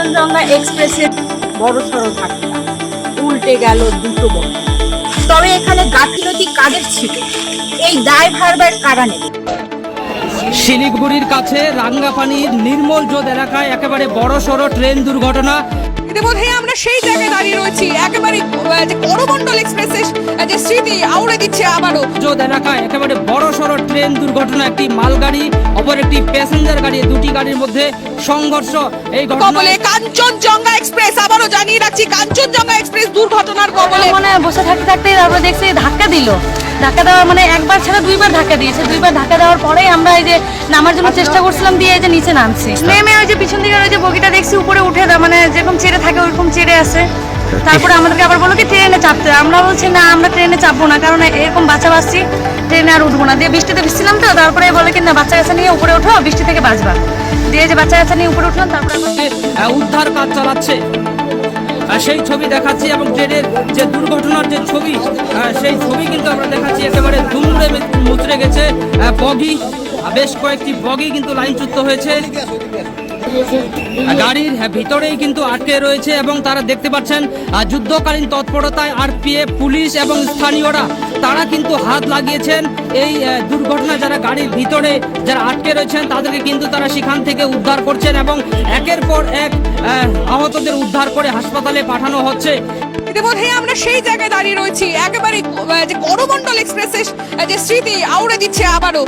কাঞ্চনজঙ্ঘা এক্সপ্রেসের বড়সড় ধাক্কা, উল্টে গেল দুটো বগি। তবে এখানে গাফিলতি কাদের ছিল, এই দায়ভার কারা নেবে? শিলিগুড়ির কাছে রাঙ্গাপানির নির্মল জোদ এলাকায় একেবারে বড়সড় ট্রেন দুর্ঘটনা। ইতিমধ্যে আমরা সেই জায়গায় দাঁড়িয়ে রয়েছি, একেবারে যে করমণ্ডল এক্সপ্রেসের যে স্মৃতি আউড়ে দিচ্ছে আবারও। জোদ এলাকায় একেবারে বড়সড় ট্রেন দুর্ঘটনা, একটি মালগাড়ি অপর একটি প্যাসেঞ্জার গাড়ি, দুটি গাড়ির মধ্যে সংঘর্ষ। এই কবলে কাঞ্চনজঙ্ঘা এক্সপ্রেস, আবারও জানিয়ে রাখছি কাঞ্চনজঙ্ঘা এক্সপ্রেস দুর্ঘটনার কবলে। মানে বসে থাকতে থাকতে তারপরে দেখছি ধাক্কা দিল, ধাক্কা দেওয়া মানে একবার ছাড়া দুইবার ধাক্কা দিয়েছে। দুইবার ধাক্কা দেওয়ার পরেই আমরা এই যে নামার জন্য চেষ্টা করছিলাম, দিয়ে এই যে নিচে নামছি। নেমে ওই যে পিছন দিকে ওই যে বগিটা দেখছি উপরে উঠে মানে যেরকম চেড়ে থাকে ওরকম চেড়ে আছে। তারপরে আমাদেরকে আবার বলো কি ট্রেনে চাপতে, আমরা বলছি না আমরা ট্রেনে চাপবো না, কারণ এরকম বাচ্চা বাচ্চি ট্রেনে আর উঠবো না। দিয়ে বৃষ্টিতে ভিজছিলাম তো, তারপরে বলে কি না বাচ্চা কাচ্চা নিয়ে উপরে ওঠো, বৃষ্টি থেকে বাঁচবা। দিয়ে যে বাচ্চা কাচ্চা নিয়ে উপরে উঠলাম, তারপরে উদ্ধার কাজ চালাচ্ছে সেই ছবি দেখাচ্ছি, এবং ট্রেনের যে দুর্ঘটনার যে ছবি সেই ছবি কিন্তু আমরা দেখাচ্ছি। একেবারে দুমড়ে মুচড়ে গেছে বগি, বেশ কয়েকটি বগি কিন্তু লাইনচ্যুত হয়েছে, গাড়ির ভিতরেই কিন্তু আটকে রয়েছে। এবং তারা দেখতে পাচ্ছেন যুদ্ধকালীন তৎপরতায় আরপিএফ, পুলিশ এবং স্থানীয়রা তারা কিন্তু হাত লাগিয়েছেন এই দুর্ঘটনায় যারা গাড়ির ভিতরে যারা আটকে রয়েছেন তাদেরকে কিন্তু তারা সেখান থেকে উদ্ধার করছেন, এবং একের পর এক আহতদের উদ্ধার করে হাসপাতালে পাঠানো হচ্ছে। ইতিমধ্যে আমরা সেই জায়গায় দাঁড়িয়ে রয়েছি, একেবারে যে করমণ্ডল এক্সপ্রেসের যে স্মৃতি আউড়ে দিচ্ছে আবারও।